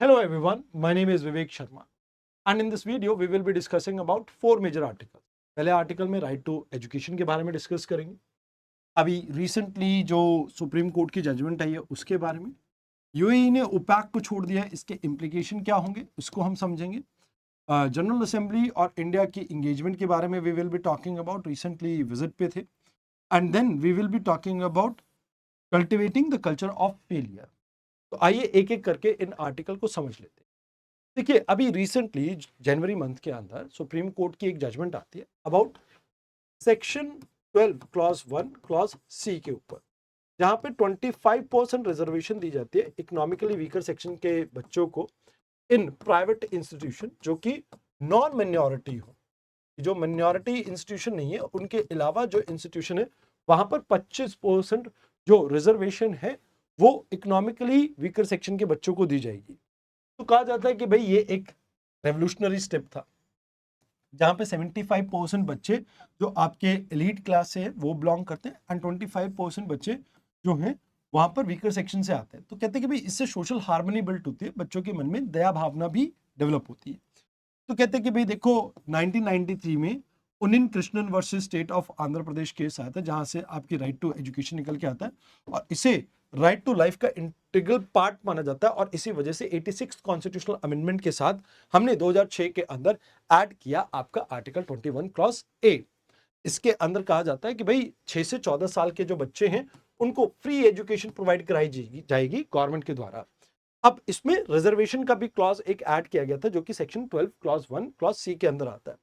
Hello everyone, my name is Vivek Sharma and in this video we will be discussing about four major articles. पहले article में right to education के बारे में discuss करेंगे। अभी recently जो supreme court की जजमेंट आई है उसके बारे में, यूएई ने ओपैक को छोड़ दिया है, इसके इम्प्लीकेशन क्या होंगे उसको हम समझेंगे। जनरल असेंबली और इंडिया की इंगेजमेंट के बारे में we will be talking about, recently visit पे थे। And then we will be talking about cultivating the culture of failure. तो आइए एक एक करके इन आर्टिकल को समझ लेते हैं। देखिए, अभी रिसेंटली जनवरी मंथ के अंदर सुप्रीम कोर्ट की एक जजमेंट आती है about section 12 clause 1 clause C के ऊपर, जहां पे 25% रिजर्वेशन दी जाती है इकोनॉमिकली वीकर सेक्शन के बच्चों को इन प्राइवेट इंस्टीट्यूशन जो कि नॉन माइनॉरिटी हो। जो माइनॉरिटी इंस्टीट्यूशन नहीं है उनके अलावा जो इंस्टीट्यूशन है वहां पर 25% जो रिजर्वेशन है वो इकोनॉमिकली वीकर सेक्शन के बच्चों को दी जाएगी। तो कहा जाता है कि भाई ये एक रेवोल्यूशनरी स्टेप था, जहां पे 75% बच्चे जो आपके एलीट क्लास से है वो बिलोंग करते हैं एंड 25% बच्चे जो हैं वहां पर वीकर सेक्शन से आते हैं। तो कहते हैं कि भाई इससे सोशल हार्मनी बिल्ट होती है, बच्चों के मन में दया भावना भी डेवलप होती है। तो कहते हैं कि भाई देखो 1993 में Unni Krishnan versus State of Andhra Pradesh case आया था, जहां से आपकी राइट टू एजुकेशन निकल के आता है और इसे राइट टू लाइफ का इंटीग्रल पार्ट माना जाता है। और इसी वजह से 86 कॉन्स्टिट्यूशनल अमेंडमेंट के साथ हमने 2006 के अंदर ऐड किया आपका आर्टिकल 21 क्लॉज ए। इसके अंदर कहा जाता है कि भाई 6 से 14 साल के जो बच्चे हैं उनको फ्री एजुकेशन प्रोवाइड कराई जाएगी गवर्नमेंट के द्वारा। अब इसमें रिजर्वेशन का भी क्लॉज एक ऐड किया गया था जो कि सेक्शन 12 क्लॉज 1 क्लॉज सी के अंदर आता है।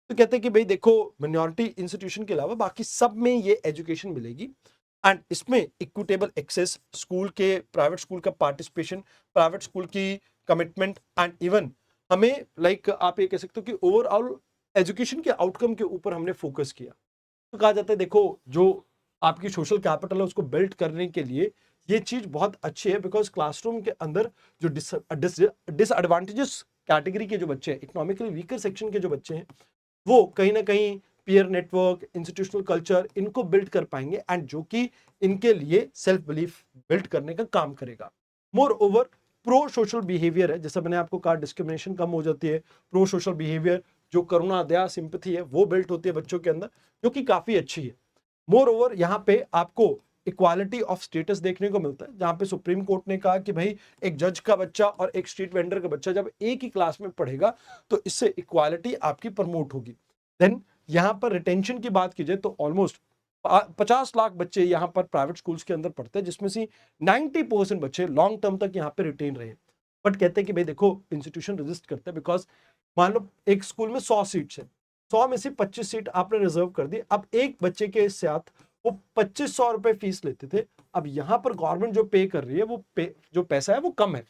तो कहते हैं कि भाई देखो मिनॉरिटी इंस्टीट्यूशन के अलावा बाकी सब में ये एजुकेशन मिलेगी एंड इसमें इक्विटेबल एक्सेस, स्कूल के प्राइवेट स्कूल का पार्टिसिपेशन, प्राइवेट स्कूल की कमिटमेंट एंड इवन हमें आप ये कह सकते हो कि ओवरऑल एजुकेशन के आउटकम के ऊपर हमने फोकस किया। तो कहा जाता है देखो जो आपकी सोशल कैपिटल है उसको बिल्ड करने के लिए ये चीज बहुत अच्छी है, बिकॉज क्लासरूम के अंदर जो डिसएडवांटेजेस कैटेगरी के जो बच्चे हैं, इकोनॉमिकली वीकर सेक्शन के जो बच्चे हैं, वो कहीं ना कहीं पीयर नेटवर्क, इंस्टीट्यूशनल कल्चर इनको बिल्ड कर पाएंगे एंड जो कि इनके लिए सेल्फ बिलीफ बिल्ड करने का काम करेगा। More over pro social behaviour है, जैसा मैंने आपको कहा डिस्क्रिमिनेशन कम हो जाती है। प्रो सोशल बिहेवियर जो करुणा, दया, सिंपैथी है वो बिल्ड होती है बच्चों के अंदर, जो कि काफी अच्छी है। मोर ओवर यहाँ पे आपको इक्वालिटी ऑफ स्टेटस देखने को मिलता है, जहां पे सुप्रीम कोर्ट ने कहा कि भाई एक जज का बच्चा और एक स्ट्रीट वेंडर का बच्चा जब एक ही क्लास में पढ़ेगा तो इससे इक्वालिटी आपकी प्रमोट होगी। देन यहाँ पर रिटेंशन की बात कीजिए तो ऑलमोस्ट 50 लाख बच्चे यहाँ पर प्राइवेट स्कूल्स के अंदर पढ़ते हैं, जिसमें से 90% बच्चे लॉन्ग टर्म तक यहाँ पे रिटेन रहे। बट कहते हैं कि भाई देखो इंस्टीट्यूशन रजिस्ट करते हैं, बिकॉज मान लो एक स्कूल में 100 सीट्स है, 100 में से 25 सीट आपने रिजर्व कर दी। अब एक बच्चे के साथ वो 2500 रुपए फीस लेते थे, अब यहां पर गवर्नमेंट जो पे कर रही है वो जो पैसा है वो कम है।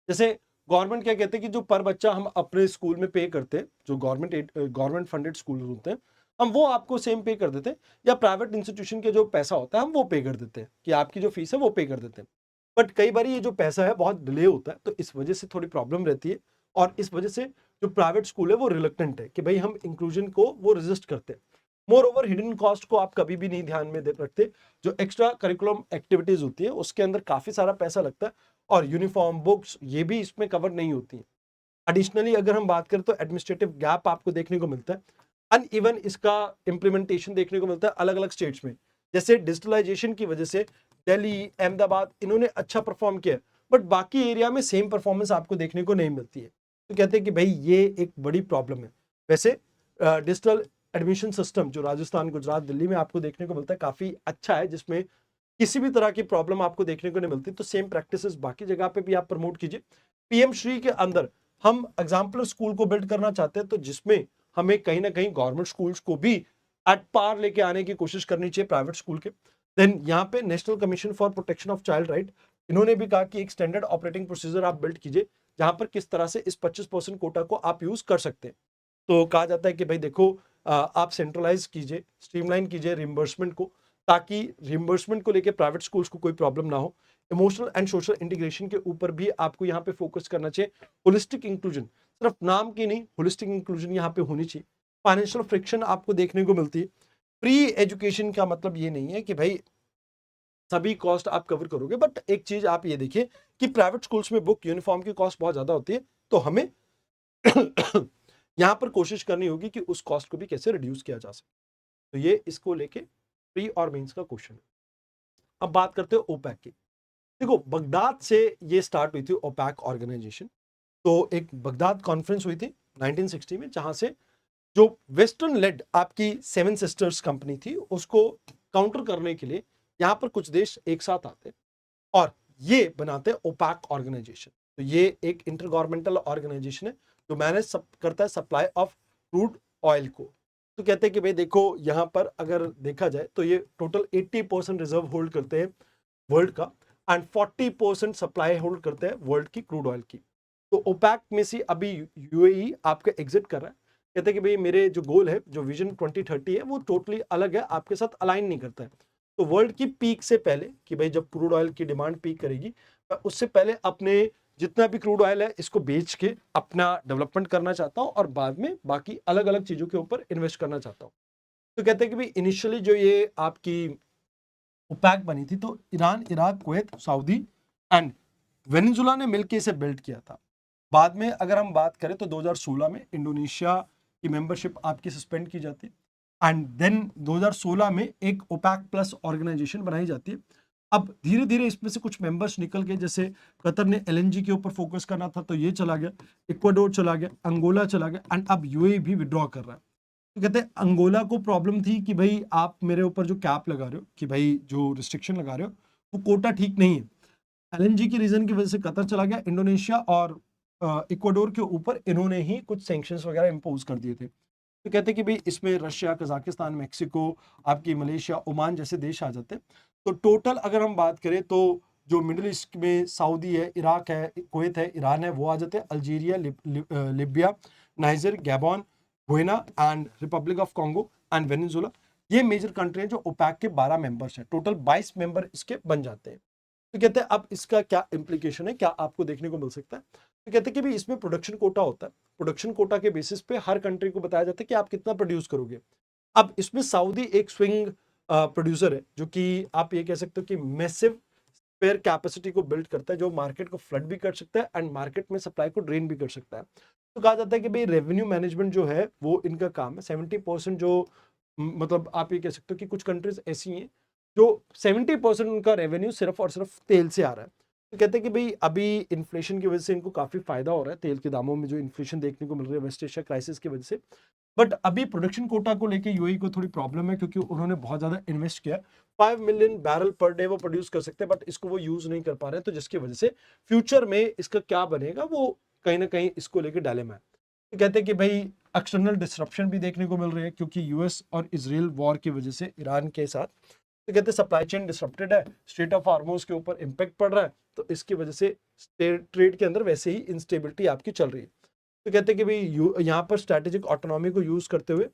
जैसे गवर्नमेंट क्या कहते हैं कि जो पर बच्चा हम अपने स्कूल में पे करते हैं, जो गवर्नमेंट फंडेड स्कूल होते हैं, हम वो आपको सेम पे कर देते हैं, या प्राइवेट इंस्टीट्यूशन के जो पैसा होता है हम वो पे कर देते हैं कि आपकी जो फीस है वो पे कर देते हैं। बट कई बार ये जो पैसा है बहुत डिले होता है, तो इस वजह से थोड़ी प्रॉब्लम रहती है और इस वजह से जो प्राइवेट स्कूल है वो रिलक्टेंट है कि भाई हम इंक्लूजन को वो रजिस्ट करते हैं। मोर ओवर हिडन कॉस्ट को आप कभी भी नहीं ध्यान में रखते। जो एक्स्ट्रा करिकुलम एक्टिविटीज होती है उसके अंदर काफी सारा पैसा लगता है और यूनिफॉर्म, बुक्स ये भी इसमें कवर नहीं होती है। एडिशनली अगर हम बात करें तो एडमिनिस्ट्रेटिव गैप आपको देखने को मिलता है, अनइवन इसका इंप्लीमेंटेशन देखने को मिलता है अलग अलग स्टेट्स में। जैसे डिजिटलाइजेशन की वजह से दिल्ली, अहमदाबाद इन्होंने अच्छा परफॉर्म किया, बट बाकी एरिया में सेम परफॉर्मेंस आपको देखने को नहीं मिलती है। तो कहते हैं कि भाई ये एक बड़ी प्रॉब्लम है। वैसे डिजिटल एडमिशन सिस्टम जो राजस्थान, गुजरात, दिल्ली में आपको देखने को मिलता है काफी अच्छा है, जिसमें किसी भी तरह की प्रॉब्लम आपको देखने को नहीं मिलती। तो सेम प्रैक्टिसेस बाकी जगह पे भी आप प्रमोट कीजिए। पीएम श्री के अंदर हम एग्जाम्पलर स्कूल को बिल्ड करना चाहते हैं, तो जिसमें हमें कहीं ना कहीं गवर्नमेंट स्कूल्स को भी एट पार लेके आने की कोशिश करनी चाहिए प्राइवेट स्कूल के। देन यहाँ पे national commission for protection of child right, इन्होंने भी कहा कि एक स्टैंडर्ड ऑपरेटिंग प्रोसीजर आप बिल्ड कीजिए, जहां पर किस तरह से इस 25% कोटा को आप यूज कर सकते हैं। तो कहा जाता है कि भाई देखो आप सेंट्रलाइज कीजिए, स्ट्रीमलाइन कीजिए रिम्बर्समेंट को, ताकि रिम्बर्समेंट को लेकर प्राइवेट स्कूल्स को कोई प्रॉब्लम ना हो। इमोशनल एंड सोशल इंटीग्रेशन के ऊपर भी आपको यहाँ पे फोकस करना चाहिए। होलिस्टिक इंक्लूजन, सिर्फ नाम की नहीं, होलिस्टिक इंक्लूजन यहाँ पे होनी चाहिए। फाइनेंशियल फ्रिक्शन आपको देखने को मिलती है। प्री एजुकेशन का मतलब ये नहीं है कि भाई सभी कॉस्ट आप कवर करोगे, बट एक चीज आप ये देखिए कि प्राइवेट स्कूल्स में बुक यूनिफॉर्म की कॉस्ट बहुत ज्यादा होती है, तो हमें यहां पर कोशिश करनी होगी कि उस कॉस्ट को भी कैसे रिड्यूस किया जा सके। तो ये इसको लेके प्री और मेंस का क्वेश्चन है। अब बात करते हैं ओपैक की। देखो, बगदाद से ये स्टार्ट हुई थी ओपैक ऑर्गेनाइजेशन। तो एक बगदाद कॉन्फ्रेंस हुई थी 1960 में, जहां से जो वेस्टर्न लेड आपकी सेवन सिस्टर्स कंपनी थी उसको काउंटर करने के लिए यहां पर कुछ देश एक साथ आते हैं और ये बनाते हैं ओपैक ऑर्गेनाइजेशन। तो ये एक इंटर गवर्नमेंटल ऑर्गेनाइजेशन है जो मैनेज करता है सप्लाई ऑफ क्रूड ऑयल को। तो कहते हैं कि भाई देखो, यहां पर अगर देखा जाए तो ये टोटल 80% रिजर्व होल्ड करते हैं वर्ल्ड का, एंड 40% सप्लाई होल्ड करते हैं वर्ल्ड की क्रूड ऑयल की। तो ओपैक में से अभी यूएई आपका एग्जिट कर रहा है। कहते हैं कि भाई मेरे जो गोल है, जो विजन 2030 है, वो टोटली अलग है, आपके साथ अलाइन नहीं करता है। तो वर्ल्ड की पीक से पहले कि भाई जब क्रूड ऑयल की डिमांड पीक करेगी, उससे पहले अपने जितना भी क्रूड ऑयल है इसको बेच के अपना डेवलपमेंट करना चाहता हूं और बाद में बाकी अलग अलग चीजों के ऊपर इन्वेस्ट करना चाहता हूं। तो कहते हैं कि भाई इनिशियली जो ये आपकी ओपैक बनी थी, तो Iran, Iraq, Kuwait, Saudi and Venezuela ने मिलकर इसे बिल्ड किया था। बाद में अगर हम बात करें तो 2016 में इंडोनेशिया की मेंबरशिप आपकी सस्पेंड की जाती है, एंड देन 2016 में एक ओपैक प्लस ऑर्गेनाइजेशन बनाई जाती है। अब धीरे धीरे इसमें से कुछ मेंबर्स निकल गए, जैसे कतर ने एलएनजी के ऊपर फोकस करना था तो ये चला गया, इक्वाडोर चला गया, अंगोला चला गया, एंड अब यूएई भी विड्रॉ कर रहा है। तो कहते हैं अंगोला को प्रॉब्लम थी कि भाई आप मेरे ऊपर जो कैप लगा रहे हो, कि भाई जो रिस्ट्रिक्शन लगा रहे हो वो कोटा ठीक नहीं है। एलएनजी की रीजन की वजह से कतर चला गया। इंडोनेशिया और इक्वाडोर के ऊपर इन्होंने ही कुछ सैंक्शंस वगैरह इंपोज कर दिए थे। तो कहते हैं कि भाई इसमें रशिया, कजाकिस्तान, मेक्सिको, आपकी मलेशिया, ओमान जैसे देश आ जाते हैं। तो टोटल अगर हम बात करें तो जो मिडिल ईस्ट में सऊदी है, इराक है, कुवैत है, ईरान है, वो आ जाते हैं। Algeria, Libya, niger, Gabon, गुइना and Republic of Congo and Venezuela, ये मेजर कंट्री हैं जो ओपैक के 12 मेंबर्स हैं। टोटल 22 मेंबर इसके बन जाते हैं। तो कहते हैं अब इसका क्या इंप्लीकेशन है, क्या आपको देखने को मिल सकता है। तो कहते हैं कि भी इसमें प्रोडक्शन कोटा होता है। प्रोडक्शन कोटा के बेसिस पे हर कंट्री को बताया जाता है कि आप कितना प्रोड्यूस करोगे। अब इसमें सऊदी एक स्विंग प्रोड्यूसर है, जो कि आप ये कह सकते हो कि मैसिव स्पेयर कैपेसिटी को बिल्ड करता है, जो मार्केट को फ्लड भी कर सकता है एंड मार्केट में सप्लाई को ड्रेन भी कर सकता है। तो कहा जाता है कि भाई रेवेन्यू मैनेजमेंट जो है वो इनका काम है। 70% जो मतलब आप ये कह सकते हो कि कुछ कंट्रीज ऐसी हैं जो 70% उनका रेवेन्यू सिर्फ और सिर्फ तेल से आ रहा है। तो कहते हैं कि भाई अभी इन्फ्लेशन की वजह से इनको काफी फायदा हो रहा है, तेल के दामों में जो इन्फ्लेशन देखने को मिल रही है वेस्ट एशिया क्राइसिस की वजह से। बट अभी प्रोडक्शन कोटा को लेके यूएई को थोड़ी प्रॉब्लम है, क्योंकि उन्होंने बहुत ज्यादा इन्वेस्ट किया। 5 मिलियन बैरल पर डे वो प्रोड्यूस कर सकते हैं, बट इसको वो यूज नहीं कर पा रहे हैं। तो जिसकी वजह से फ्यूचर में इसका क्या बनेगा, वो कहीं ना कहीं इसको लेकर डायलेमा है। तो कहते हैं कि भाई एक्सटर्नल डिसरप्शन भी देखने को मिल रही है, क्योंकि यूएस और इजराइल वॉर की वजह से ईरान के साथ। तो कहते हैं सप्लाई चेन डिसरप्टेड है, स्ट्रेट ऑफ हार्मोज के ऊपर इंपैक्ट पड़ रहा है, तो इसकी वजह से ट्रेड के अंदर वैसे ही इंस्टेबिलिटी आपकी चल रही है। तो कहते हैं कि भाई यहाँ पर स्ट्रैटेजिक ऑटोनॉमी को यूज करते हुए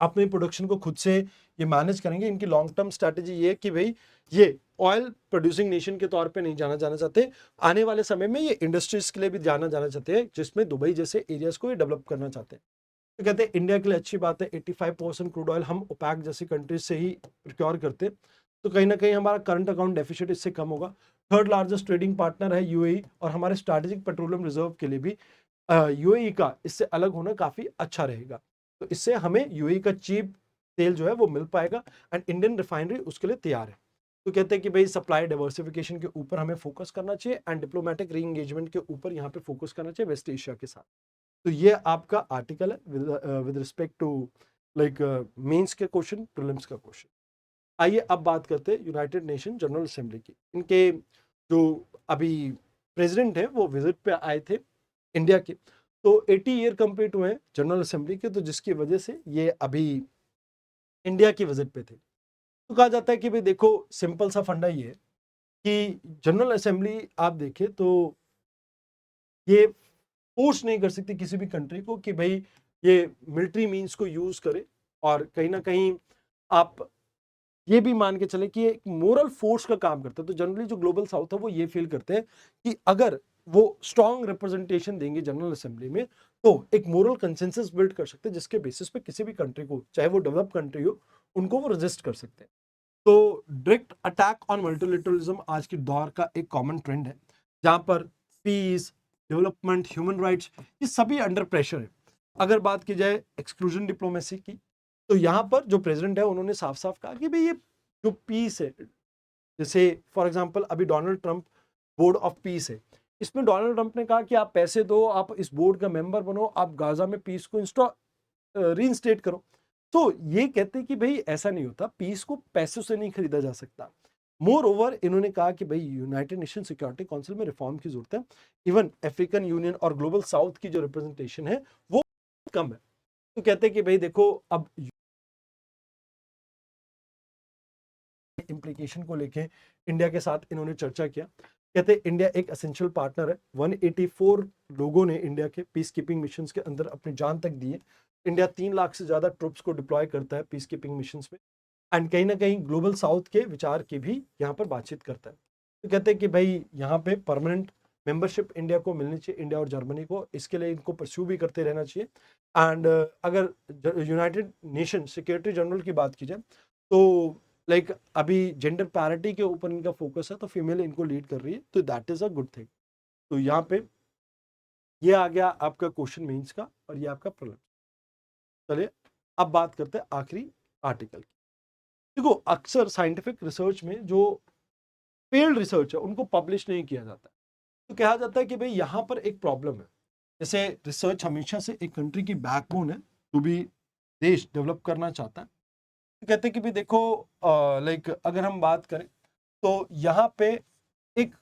अपनी प्रोडक्शन को खुद से ये मैनेज करेंगे। इनकी लॉन्ग टर्म स्ट्रैटेजी ये है कि भाई ये ऑयल प्रोड्यूसिंग नेशन के तौर पे नहीं जाना चाहते, आने वाले समय में ये इंडस्ट्रीज के लिए भी जाना चाहते हैं, जिसमें दुबई जैसे एरियाज को ये डेवलप करना चाहते हैं। तो कहते हैं इंडिया के लिए अच्छी बात है, 85% क्रूड ऑयल हम ओपैक जैसी कंट्रीज से ही प्रोक्योर करते हैं। तो कहीं ना कहीं हमारा करंट अकाउंट डेफिसिट इससे कम होगा। थर्ड लार्जेस्ट ट्रेडिंग पार्टनर है यूएई, और हमारे स्ट्रैटेजिक पेट्रोलियम रिजर्व के लिए भी यूएई का इससे अलग होना काफी अच्छा रहेगा। तो इससे हमें यूएई का चीप तेल जो है वो मिल पाएगा, एंड इंडियन रिफाइनरी उसके लिए तैयार है। तो कहते हैं कि भाई सप्लाई डाइवर्सिफिकेशन के ऊपर हमें फोकस करना चाहिए, एंड डिप्लोमेटिक री एंगेजमेंट के ऊपर यहाँ पे फोकस करना चाहिए वेस्ट एशिया के साथ। तो ये आपका आर्टिकल है with respect to like mains के क्वेश्चन, प्रीलिम्स का क्वेश्चन। आइए अब बात करते हैं यूनाइटेड नेशन जनरल असेंबली की। इनके जो अभी प्रेसिडेंट है वो विजिट पे आए थे इंडिया के। तो 80 ईयर कंप्लीट हुए हैं जनरल असेंबली के, तो जिसकी वजह से ये अभी इंडिया की विजिट पे थे। तो कहा जाता है कि भाई देखो, सिंपल सा फंडा ये है कि जनरल असेंबली आप देखें तो ये फोर्स नहीं कर सकती किसी भी कंट्री को कि भाई ये मिलिट्री मींस को यूज करे, और कहीं ना कहीं आप ये भी मान के चले कि एक मोरल फोर्स का काम करता है। तो जनरली जो ग्लोबल साउथ है वो ये फील करते हैं कि अगर वो स्ट्रॉन्ग रिप्रेजेंटेशन देंगे जनरल असेंबली में, तो एक मोरल कंसेंसस बिल्ड कर सकते हैं, जिसके बेसिस पे किसी भी कंट्री को, चाहे वो डेवलप कंट्री हो, उनको वो रेजिस्ट कर सकते हैं। तो डायरेक्ट अटैक ऑन मल्टीलेटरलिज्म आज के दौर का एक कॉमन ट्रेंड है, जहां पर पीस, डेवलपमेंट, ह्यूमन राइट्स, ये सभी अंडर प्रेशर है। अगर बात की जाए एक्सक्लूजन डिप्लोमेसी की, तो यहाँ पर जो प्रेसिडेंट है उन्होंने साफ साफ कहा कि भाई ये जो पीस है, जैसे फॉर एग्जांपल अभी Donald Trump board of peace है, इसमें डोनाल्ड ट्रंप ने कहा कि आप पैसे दो, आप इस बोर्ड का मेंबर बनो, आप गाजा में पीस को रीइंस्टेट करो। तो ये कहते हैं कि भाई ऐसा नहीं होता, पीस को पैसों से नहीं खरीदा जा सकता। मोर ओवर इन्होंने कहा कि भाई यूनाइटेड नेशन सिक्योरिटी काउंसिल में रिफॉर्म की जरूरत है। इवन अफ्रीकन यूनियन और ग्लोबल साउथ की जो रिप्रेजेंटेशन है वो कम है। तो कहते हैं कि भाई देखो, अब इम्प्लीकेशन को लेके इंडिया के साथ इन्होंने चर्चा किया। कहते हैं इंडिया एक एसेंशियल पार्टनर है। 184 लोगों ने इंडिया के पीस कीपिंग मिशन के अंदर अपनी जान तक दी है। इंडिया 3 लाख से ज्यादा ट्रुप्स को डिप्लॉय करता है पीस कीपिंग मिशन में, एंड कहीं ना कहीं ग्लोबल साउथ के विचार की भी यहाँ पर बातचीत करता है। तो कहते हैं कि भाई यहाँ पे परमानेंट मेंबरशिप इंडिया को मिलनी चाहिए, इंडिया और जर्मनी को। इसके लिए इनको परस्यू भी करते रहना चाहिए। एंड अगर यूनाइटेड नेशन सेक्रेटरी जनरल की बात की जाए, तो लाइक अभी जेंडर पैरिटी के ऊपर इनका फोकस है, तो फीमेल इनको लीड कर रही है, तो that is a good thing. तो यहाँ पे ये आ गया आपका क्वेश्चन मीन्स का, और ये आपका प्रॉब्लम। चलिए अब बात करते हैं आखिरी आर्टिकल की। देखो, अक्सर साइंटिफिक रिसर्च में जो फेल्ड रिसर्च है उनको पब्लिश नहीं किया जाता है। तो कहा जाता है कि भाई यहाँ पर एक प्रॉब्लम है। जैसे रिसर्च हमेशा से एक कंट्री की बैकबोन है, जो भी देश डेवलप करना चाहता है। तो कहते हैं कि भाई देखो, लाइक अगर हम बात करें तो यहाँ पे एक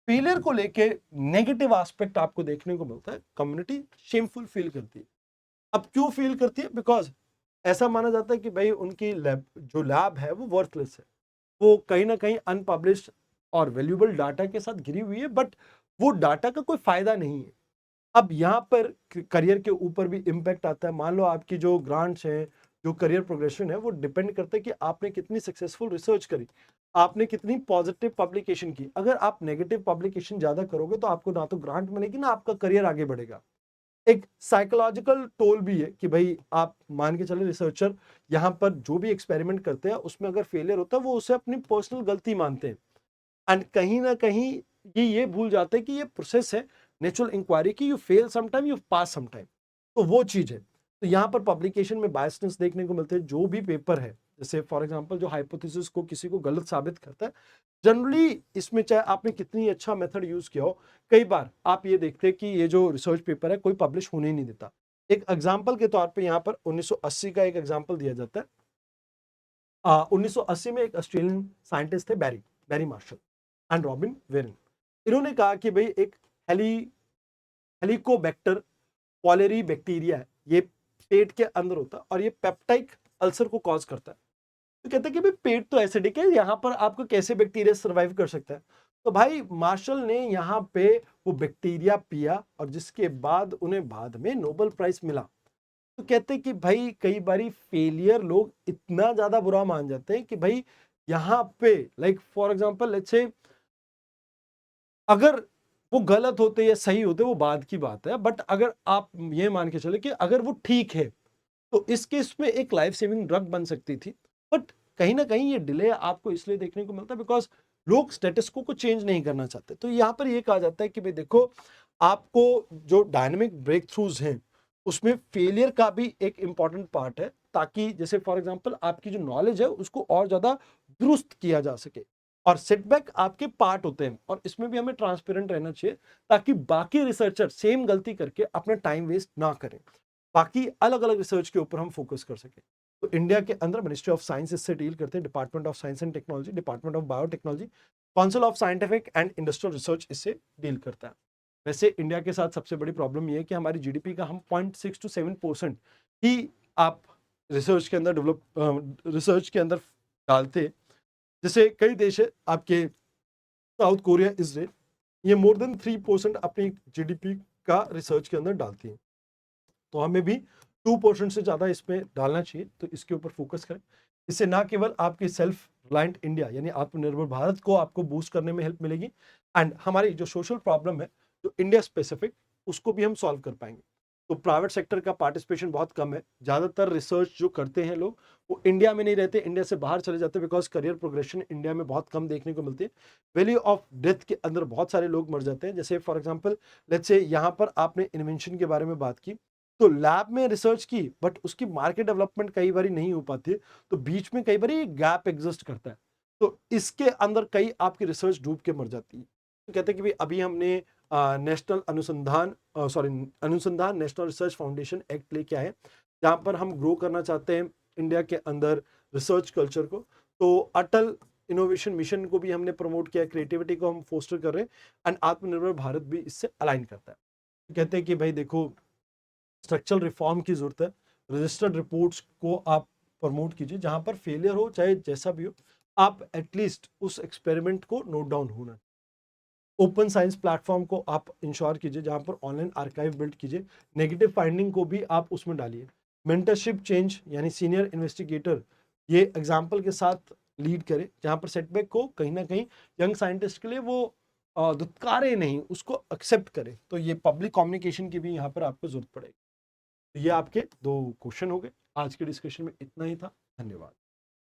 फेलियर को लेके नेगेटिव एस्पेक्ट आपको देखने को मिलता है। कम्युनिटी शेमफुल फील करती है। अब क्यों फील करती है? बिकॉज ऐसा माना जाता है कि भाई उनकी लैब है वो वर्थलेस है, वो कहीं ना कहीं अनपब्लिश्ड और वैल्यूएबल डाटा के साथ घिरी हुई है, बट वो डाटा का कोई फायदा नहीं है। अब यहाँ पर करियर के ऊपर भी इम्पैक्ट आता है। मान लो आपकी जो ग्रांट्स हैं, जो करियर प्रोग्रेशन है, वो डिपेंड करता है कि आपने कितनी सक्सेसफुल रिसर्च करी, आपने कितनी पॉजिटिव पब्लिकेशन की। अगर आप नेगेटिव पब्लिकेशन ज्यादा करोगे तो आपको ना तो ग्रांट मिलेगी, ना आपका करियर आगे बढ़ेगा। एक साइकोलॉजिकल टोल भी है कि भाई आप मान के चले रिसर्चर यहाँ पर जो भी एक्सपेरिमेंट करते हैं उसमें अगर फेलियर होता है वो उसे अपनी पर्सनल गलती मानते हैं, एंड कहीं ना कहीं ये भूल जाते हैं कि ये प्रोसेस है नेचुरल इंक्वायरी की, you fail sometime, you pass sometime. तो वो चीज है। तो यहाँ पर पब्लिकेशन में बायसनेस देखने को मिलते हैं। जो भी पेपर है, जैसे फॉर एग्जांपल जो हाइपोथेसिस को किसी को गलत साबित करता है, जनरली इसमें चाहे आपने कितनी अच्छा मेथड यूज किया हो, कई बार आप ये देखते हैं कि ये जो रिसर्च पेपर है कोई पब्लिश होने ही नहीं देता। एक एग्जाम्पल के तौर पे यहाँ पर 1980 का एक एग्जाम्पल दिया जाता है। 1980 में एक ऑस्ट्रेलियन साइंटिस्ट थे, बैरी बैरी मार्शल एंड रॉबिन वेरन। इन्होंने कहा कि भाई एक हेली हेलिकोबैक्टर पॉलेरी बैक्टीरिया है, ये पेट के अंदर होता है और ये पेप्टाइक अल्सर को कॉज करता है। तो कहते हैं कि भाई पेट तो एसिडिक है, यहाँ पर आपको कैसे बैक्टीरिया सर्वाइव कर सकता है? तो भाई मार्शल ने यहाँ पे वो बैक्टीरिया पिया, और जिसके बाद उन्हें बाद में नोबेल प्राइज मिला। तो कहते हैं कि भाई कई बारी फेलियर लोग इतना ज्यादा बुरा मान जाते हैं कि भाई यहाँ पे like for example let's say, अगर वो गलत होते या सही होते वो बाद की बात है, बट अगर आप ये मान के चले कि अगर वो ठीक है तो इस केस में एक लाइफ सेविंग ड्रग बन सकती थी। बट कहीं ना कहीं ये डिले आपको इसलिए देखने को मिलता है बिकॉज लोग स्टेटस को चेंज नहीं करना चाहते। तो यहाँ पर ये कहा जाता है कि भाई देखो, आपको जो डायनेमिक ब्रेक थ्रूज हैं उसमें फेलियर का भी एक इंपॉर्टेंट पार्ट है, ताकि जैसे फॉर एग्जांपल आपकी जो नॉलेज है उसको और ज्यादा दुरुस्त किया जा सके। और सेटबैक आपके पार्ट होते हैं, और इसमें भी हमें ट्रांसपेरेंट रहना चाहिए, ताकि बाकी रिसर्चर सेम गलती करके अपना टाइम वेस्ट ना करें, बाकी अलग अलग रिसर्च के ऊपर हम फोकस कर सके। तो इंडिया के अंदर मिनिस्ट्री ऑफ साइंस इससे डील करते हैं, department of science and technology, department of biotechnology, council of scientific and industrial research इससे डील करता है। वैसे इंडिया के साथ सबसे बड़ी प्रॉब्लम यह है कि हमारी जीडीपी का हम 0.6 to 7% ही आप रिसर्च के अंदर रिसर्च के अंदर डालते हैं। जैसे कई देश है आपके, साउथ कोरिया, इसराइल, ये मोर देन 3% अपनी जीडीपी का रिसर्च के अंदर डालती है। तो हमें भी 2% से ज्यादा इसमें डालना चाहिए। तो इसके ऊपर फोकस करें। इससे ना केवल आपकी सेल्फ रिलायंट इंडिया यानी आत्मनिर्भर भारत को आपको बूस्ट करने में हेल्प मिलेगी, एंड हमारी जो सोशल प्रॉब्लम है जो इंडिया स्पेसिफिक, उसको भी हम सॉल्व कर पाएंगे। तो प्राइवेट सेक्टर का पार्टिसिपेशन बहुत कम है। ज़्यादातर रिसर्च जो करते हैं लोग वो इंडिया में नहीं रहते, इंडिया से बाहर चले जाते हैं, बिकॉज करियर प्रोग्रेशन इंडिया में बहुत कम देखने को मिलती है। वैली ऑफ डेथ के अंदर बहुत सारे लोग मर जाते हैं। जैसे फॉर एग्जाम्पल लेट्स से यहाँ पर आपने इन्वेंशन के बारे में बात की, तो लैब में रिसर्च की बट उसकी मार्केट डेवलपमेंट कई बार नहीं हो पाती है, तो बीच में कई बार गैप एग्जिस्ट करता है, तो इसके अंदर कई आपकी रिसर्च डूब के मर जाती है। तो कहते हैं कि भाई अभी हमने नेशनल अनुसंधान नेशनल रिसर्च फाउंडेशन एक्ट लेके आए, जहाँ पर हम ग्रो करना चाहते हैं इंडिया के अंदर रिसर्च कल्चर को। तो अटल इनोवेशन मिशन को भी हमने प्रमोट किया, क्रिएटिविटी को हम फोस्टर कर रहे हैं, एंड आत्मनिर्भर भारत भी इससे अलाइन करता है। कहते हैं कि भाई देखो, स्ट्रक्चरल रिफॉर्म की जरूरत है, रजिस्टर्ड रिपोर्ट्स को आप प्रमोट कीजिए, जहां पर फेलियर हो चाहे जैसा भी हो, आप एटलीस्ट उस एक्सपेरिमेंट को नोट डाउन होना। ओपन साइंस प्लेटफॉर्म को आप इंश्योर कीजिए, जहां पर ऑनलाइन आर्काइव बिल्ड कीजिए, नेगेटिव फाइंडिंग को भी आप उसमें डालिए। मेंटरशिप चेंज यानी सीनियर इन्वेस्टिगेटर ये एग्जाम्पल के साथ लीड करे, जहां पर सेटबैक को कहीं ना कहीं यंग साइंटिस्ट के लिए वो दुत्कारे नहीं, उसको एक्सेप्ट करे। तो ये पब्लिक कम्युनिकेशन की भी यहाँ पर आपको जरूरत पड़ेगी। ये आपके 2 क्वेश्चन हो गए। आज के डिस्कशन में इतना ही था। धन्यवाद।